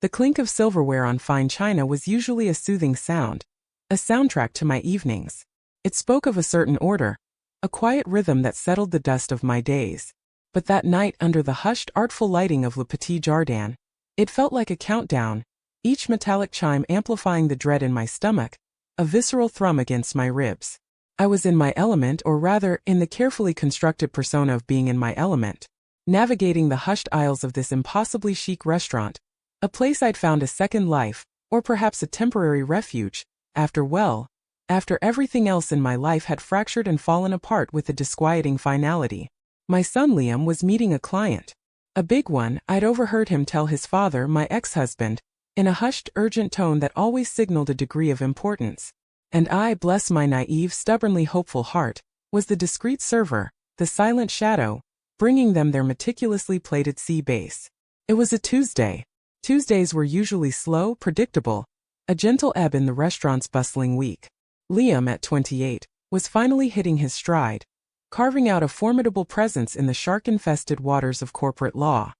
The clink of silverware on fine china was usually a soothing sound, a soundtrack to my evenings. It spoke of a certain order, a quiet rhythm that settled the dust of my days. But that night, under the hushed, artful lighting of Le Petit Jardin, it felt like a countdown, each metallic chime amplifying the dread in my stomach, a visceral thrum against my ribs. I was in my element, or rather, in the carefully constructed persona of being in my element, navigating the hushed aisles of this impossibly chic restaurant, a place I'd found a second life, or perhaps a temporary refuge, after everything else in my life had fractured and fallen apart with a disquieting finality. My son Liam was meeting a client. A big one. I'd overheard him tell his father, my ex-husband, in a hushed, urgent tone that always signaled a degree of importance. And I, bless my naive, stubbornly hopeful heart, was the discreet server, the silent shadow, bringing them their meticulously plated sea base. It was a Tuesday. Tuesdays were usually slow, predictable, a gentle ebb in the restaurant's bustling week. Liam, at 28, was finally hitting his stride, carving out a formidable presence in the shark-infested waters of corporate law.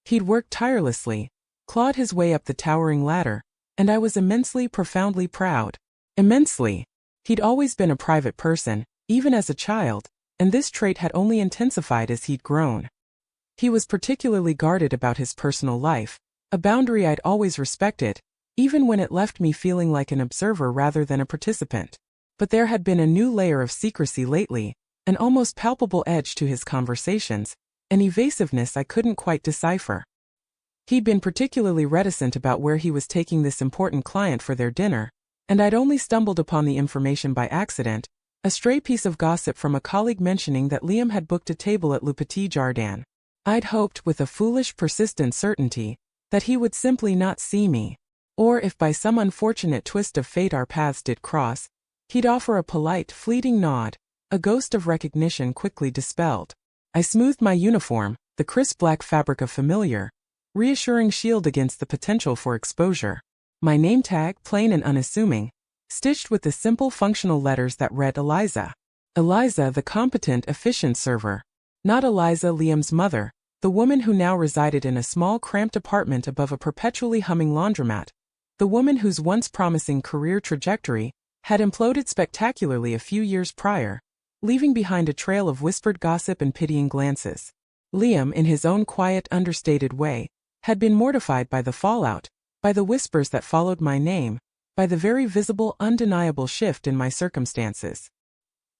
He'd worked tirelessly, clawed his way up the towering ladder, and I was immensely, profoundly proud. Immensely. He'd always been a private person, even as a child, and this trait had only intensified as he'd grown. He was particularly guarded about his personal life, a boundary I'd always respected, even when it left me feeling like an observer rather than a participant. But there had been a new layer of secrecy lately, an almost palpable edge to his conversations, an evasiveness I couldn't quite decipher. He'd been particularly reticent about where he was taking this important client for their dinner, and I'd only stumbled upon the information by accident, a stray piece of gossip from a colleague mentioning that Liam had booked a table at Le Petit Jardin. I'd hoped, with a foolish, persistent certainty, that he would simply not see me. Or if by some unfortunate twist of fate our paths did cross, he'd offer a polite, fleeting nod, a ghost of recognition quickly dispelled. I smoothed my uniform, the crisp black fabric of familiar, reassuring shield against the potential for exposure. My name tag, plain and unassuming, stitched with the simple functional letters that read Eliza. Eliza, the competent, efficient server. Not Eliza, Liam's mother, the woman who now resided in a small, cramped apartment above a perpetually humming laundromat. The woman whose once promising career trajectory had imploded spectacularly a few years prior, leaving behind a trail of whispered gossip and pitying glances. Liam, in his own quiet, understated way, had been mortified by the fallout, by the whispers that followed my name, by the very visible, undeniable shift in my circumstances.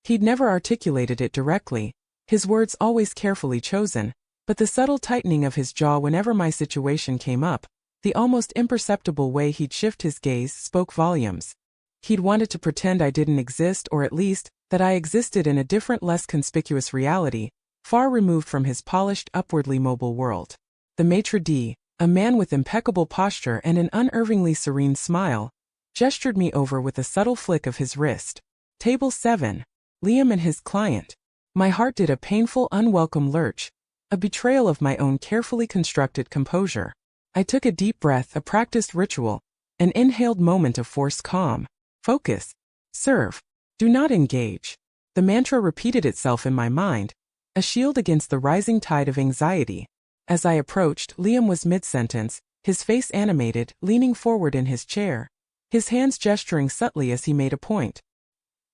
He'd never articulated it directly, his words always carefully chosen, but the subtle tightening of his jaw whenever my situation came up, the almost imperceptible way he'd shift his gaze, spoke volumes. He'd wanted to pretend I didn't exist, or at least, that I existed in a different, less conspicuous reality, far removed from his polished, upwardly mobile world. The maitre d', a man with impeccable posture and an unervingly serene smile, gestured me over with a subtle flick of his wrist. Table 7. Liam and his client. My heart did a painful, unwelcome lurch, a betrayal of my own carefully constructed composure. I took a deep breath, a practiced ritual, an inhaled moment of forced calm. Focus. Serve. Do not engage. The mantra repeated itself in my mind, a shield against the rising tide of anxiety. As I approached, Liam was mid-sentence, his face animated, leaning forward in his chair, his hands gesturing subtly as he made a point.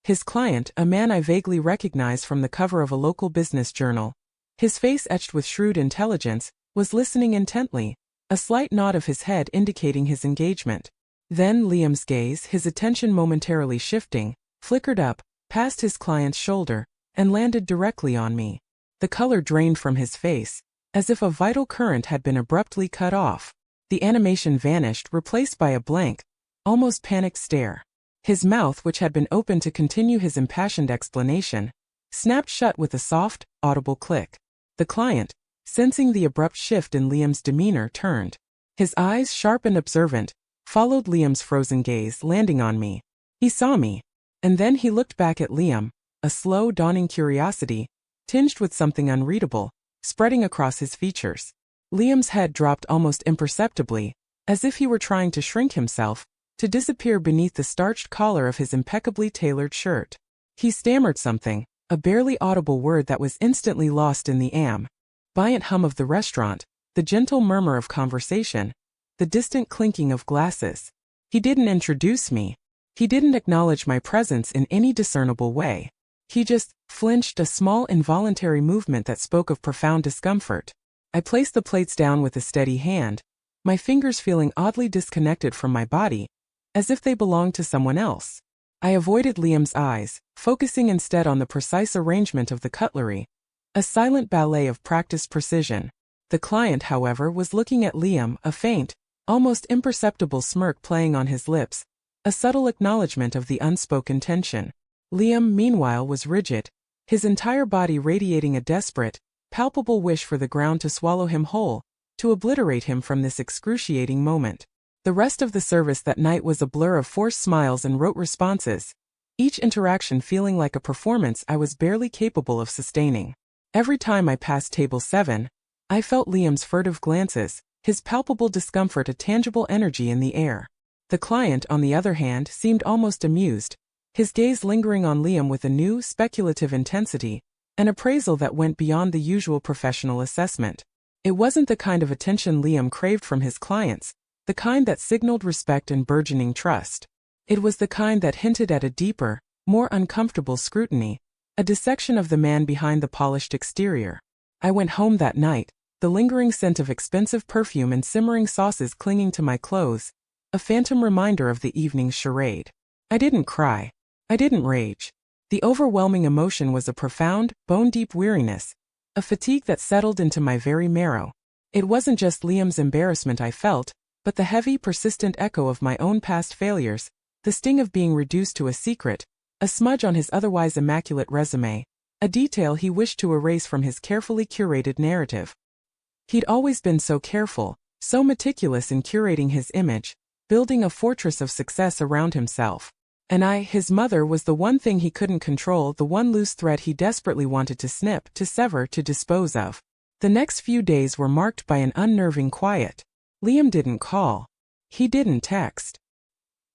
His client, a man I vaguely recognized from the cover of a local business journal, his face etched with shrewd intelligence, was listening intently, a slight nod of his head indicating his engagement. Then Liam's gaze, his attention momentarily shifting, flickered up, past his client's shoulder, and landed directly on me. The color drained from his face, as if a vital current had been abruptly cut off. The animation vanished, replaced by a blank, almost panicked stare. His mouth, which had been open to continue his impassioned explanation, snapped shut with a soft, audible click. The client, sensing the abrupt shift in Liam's demeanor, turned. His eyes, sharp and observant, followed Liam's frozen gaze, landing on me. He saw me, and then he looked back at Liam, a slow, dawning curiosity, tinged with something unreadable, spreading across his features. Liam's head dropped almost imperceptibly, as if he were trying to shrink himself, to disappear beneath the starched collar of his impeccably tailored shirt. He stammered something, a barely audible word that was instantly lost in the ambient hum of the restaurant, the gentle murmur of conversation, the distant clinking of glasses. He didn't introduce me. He didn't acknowledge my presence in any discernible way. He just flinched, a small involuntary movement that spoke of profound discomfort. I placed the plates down with a steady hand, my fingers feeling oddly disconnected from my body, as if they belonged to someone else. I avoided Liam's eyes, focusing instead on the precise arrangement of the cutlery, a silent ballet of practiced precision. The client, however, was looking at Liam, a faint, almost imperceptible smirk playing on his lips, a subtle acknowledgement of the unspoken tension. Liam, meanwhile, was rigid, his entire body radiating a desperate, palpable wish for the ground to swallow him whole, to obliterate him from this excruciating moment. The rest of the service that night was a blur of forced smiles and rote responses, each interaction feeling like a performance I was barely capable of sustaining. Every time I passed table 7, I felt Liam's furtive glances, his palpable discomfort, a tangible energy in the air. The client, on the other hand, seemed almost amused, his gaze lingering on Liam with a new, speculative intensity, an appraisal that went beyond the usual professional assessment. It wasn't the kind of attention Liam craved from his clients, the kind that signaled respect and burgeoning trust. It was the kind that hinted at a deeper, more uncomfortable scrutiny, a dissection of the man behind the polished exterior. I went home that night, the lingering scent of expensive perfume and simmering sauces clinging to my clothes, a phantom reminder of the evening's charade. I didn't cry. I didn't rage. The overwhelming emotion was a profound, bone-deep weariness, a fatigue that settled into my very marrow. It wasn't just Liam's embarrassment I felt, but the heavy, persistent echo of my own past failures, the sting of being reduced to a secret, a smudge on his otherwise immaculate resume, a detail he wished to erase from his carefully curated narrative. He'd always been so careful, so meticulous in curating his image, building a fortress of success around himself. And I, his mother, was the one thing he couldn't control, the one loose thread he desperately wanted to snip, to sever, to dispose of. The next few days were marked by an unnerving quiet. Liam didn't call. He didn't text.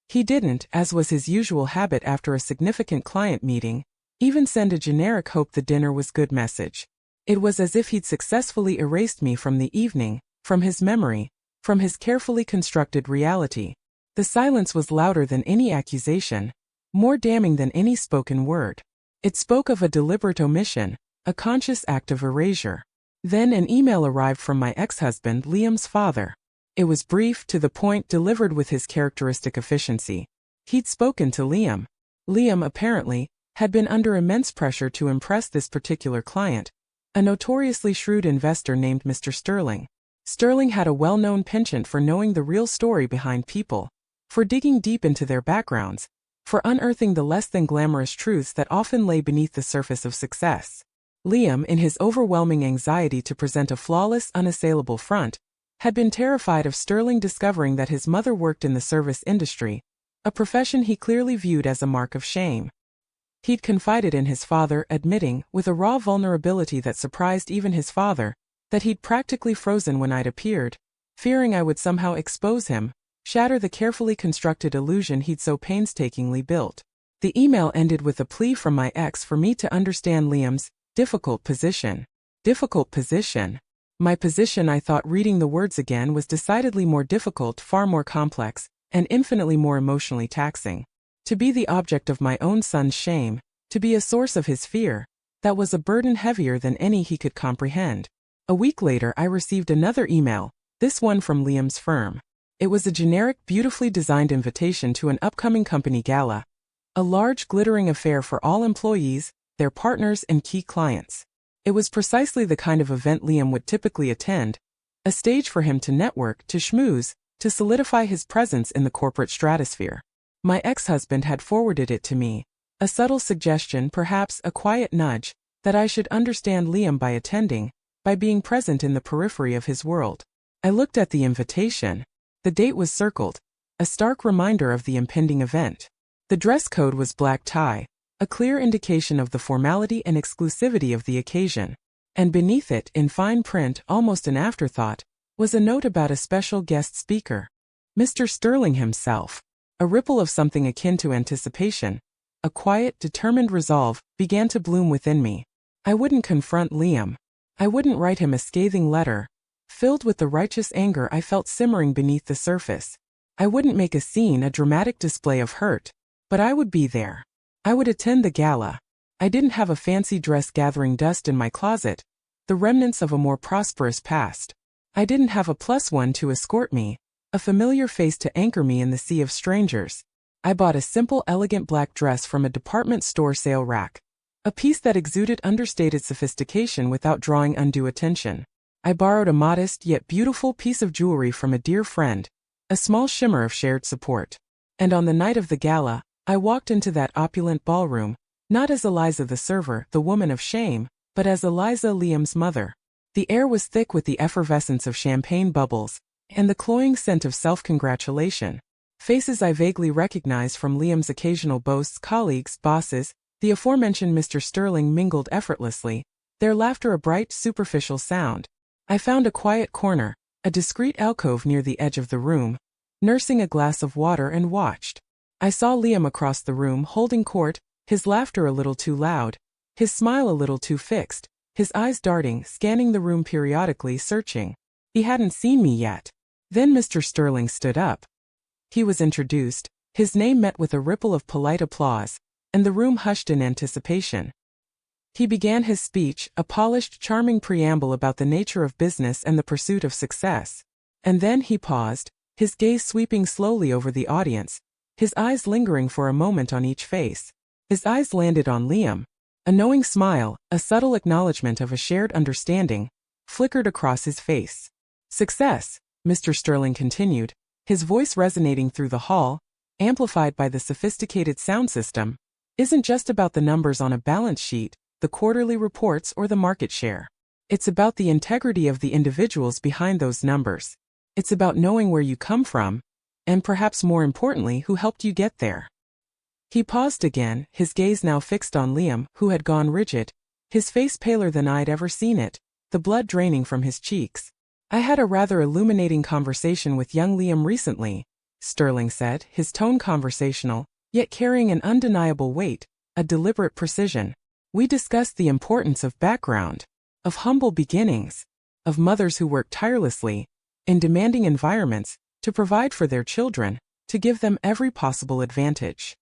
He didn't, as was his usual habit after a significant client meeting, even send a generic hope the dinner was good message. It was as if he'd successfully erased me from the evening, from his memory, from his carefully constructed reality. The silence was louder than any accusation, more damning than any spoken word. It spoke of a deliberate omission, a conscious act of erasure. Then an email arrived from my ex-husband, Liam's father. It was brief, to the point, delivered with his characteristic efficiency. He'd spoken to Liam. Liam, apparently, had been under immense pressure to impress this particular client, a notoriously shrewd investor named Mr. Sterling. Sterling had a well-known penchant for knowing the real story behind people, for digging deep into their backgrounds, for unearthing the less than glamorous truths that often lay beneath the surface of success. Liam, in his overwhelming anxiety to present a flawless, unassailable front, had been terrified of Sterling discovering that his mother worked in the service industry, a profession he clearly viewed as a mark of shame. He'd confided in his father, admitting, with a raw vulnerability that surprised even his father, that he'd practically frozen when I'd appeared, fearing I would somehow expose him, shatter the carefully constructed illusion he'd so painstakingly built. The email ended with a plea from my ex for me to understand Liam's difficult position. Difficult position. My position, I thought, reading the words again, was decidedly more difficult, far more complex, and infinitely more emotionally taxing. To be the object of my own son's shame, to be a source of his fear, that was a burden heavier than any he could comprehend. A week later I received another email, this one from Liam's firm. It was a generic, beautifully designed invitation to an upcoming company gala, a large, glittering affair for all employees, their partners, and key clients. It was precisely the kind of event Liam would typically attend, a stage for him to network, to schmooze, to solidify his presence in the corporate stratosphere. My ex-husband had forwarded it to me, a subtle suggestion, perhaps a quiet nudge, that I should understand Liam by attending, by being present in the periphery of his world. I looked at the invitation. The date was circled, a stark reminder of the impending event. The dress code was black tie, a clear indication of the formality and exclusivity of the occasion. And beneath it, in fine print, almost an afterthought, was a note about a special guest speaker. Mr. Sterling himself. A ripple of something akin to anticipation, a quiet, determined resolve, began to bloom within me. I wouldn't confront Liam. I wouldn't write him a scathing letter, filled with the righteous anger I felt simmering beneath the surface. I wouldn't make a scene, a dramatic display of hurt, but I would be there. I would attend the gala. I didn't have a fancy dress gathering dust in my closet, the remnants of a more prosperous past. I didn't have a plus one to escort me, a familiar face to anchor me in the sea of strangers. I bought a simple, elegant black dress from a department store sale rack, a piece that exuded understated sophistication without drawing undue attention. I borrowed a modest yet beautiful piece of jewelry from a dear friend, a small shimmer of shared support. And on the night of the gala, I walked into that opulent ballroom, not as Eliza the server, the woman of shame, but as Eliza, Liam's mother. The air was thick with the effervescence of champagne bubbles, and the cloying scent of self-congratulation. Faces I vaguely recognized from Liam's occasional boasts, colleagues, bosses, the aforementioned Mr. Sterling mingled effortlessly, their laughter a bright, superficial sound. I found a quiet corner, a discreet alcove near the edge of the room, nursing a glass of water and watched. I saw Liam across the room holding court, his laughter a little too loud, his smile a little too fixed, his eyes darting, scanning the room periodically, searching. He hadn't seen me yet. Then Mr. Sterling stood up. He was introduced, his name met with a ripple of polite applause, and the room hushed in anticipation. He began his speech, a polished, charming preamble about the nature of business and the pursuit of success. And then he paused, his gaze sweeping slowly over the audience, his eyes lingering for a moment on each face. His eyes landed on Liam. A knowing smile, a subtle acknowledgement of a shared understanding, flickered across his face. Success, Mr. Sterling continued, his voice resonating through the hall, amplified by the sophisticated sound system, isn't just about the numbers on a balance sheet, the quarterly reports, or the market share. It's about the integrity of the individuals behind those numbers. It's about knowing where you come from, and perhaps more importantly, who helped you get there. He paused again, his gaze now fixed on Liam, who had gone rigid, his face paler than I'd ever seen it, the blood draining from his cheeks. I had a rather illuminating conversation with young Liam recently, Sterling said, his tone conversational, yet carrying an undeniable weight, a deliberate precision. We discussed the importance of background, of humble beginnings, of mothers who work tirelessly, in demanding environments, to provide for their children, to give them every possible advantage.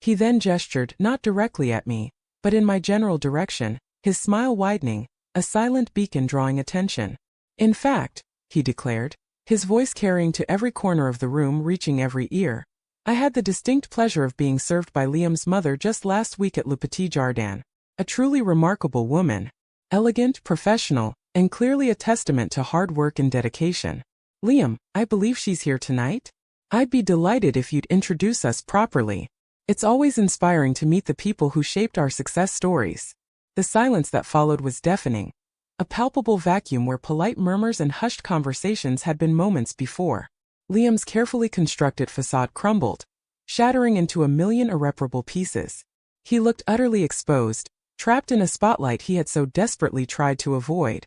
He then gestured, not directly at me, but in my general direction, his smile widening, a silent beacon drawing attention. In fact, he declared, his voice carrying to every corner of the room, reaching every ear, I had the distinct pleasure of being served by Liam's mother just last week at Le Petit Jardin. A truly remarkable woman, elegant, professional, and clearly a testament to hard work and dedication. Liam, I believe she's here tonight? I'd be delighted if you'd introduce us properly. It's always inspiring to meet the people who shaped our success stories. The silence that followed was deafening, a palpable vacuum where polite murmurs and hushed conversations had been moments before. Liam's carefully constructed facade crumbled, shattering into a million irreparable pieces. He looked utterly exposed, trapped in a spotlight he had so desperately tried to avoid.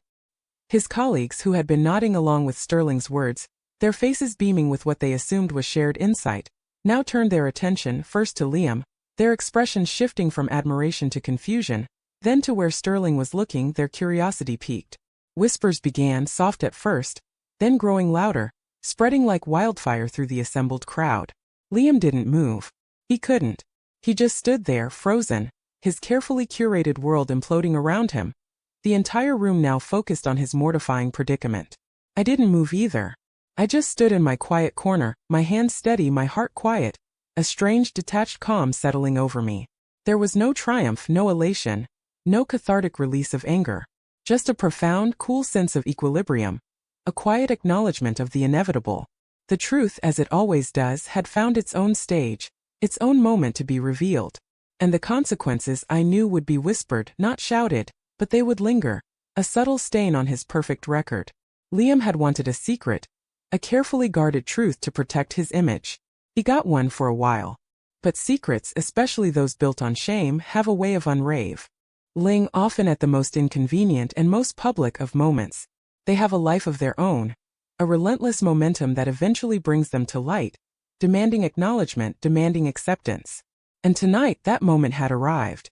His colleagues, who had been nodding along with Sterling's words, their faces beaming with what they assumed was shared insight, now turned their attention first to Liam, their expressions shifting from admiration to confusion, then to where Sterling was looking, their curiosity piqued. Whispers began, soft at first, then growing louder, spreading like wildfire through the assembled crowd. Liam didn't move. He couldn't. He just stood there, frozen, his carefully curated world imploding around him, the entire room now focused on his mortifying predicament. I didn't move either. I just stood in my quiet corner, my hands steady, my heart quiet, a strange detached calm settling over me. There was no triumph, no elation, no cathartic release of anger, just a profound, cool sense of equilibrium, a quiet acknowledgement of the inevitable. The truth, as it always does, had found its own stage, its own moment to be revealed. And the consequences, I knew, would be whispered, not shouted, but they would linger, a subtle stain on his perfect record. Liam had wanted a secret, a carefully guarded truth to protect his image. He got one for a while. But secrets, especially those built on shame, have a way of unraveling often at the most inconvenient and most public of moments. They have a life of their own, a relentless momentum that eventually brings them to light, demanding acknowledgement, demanding acceptance. And tonight that moment had arrived.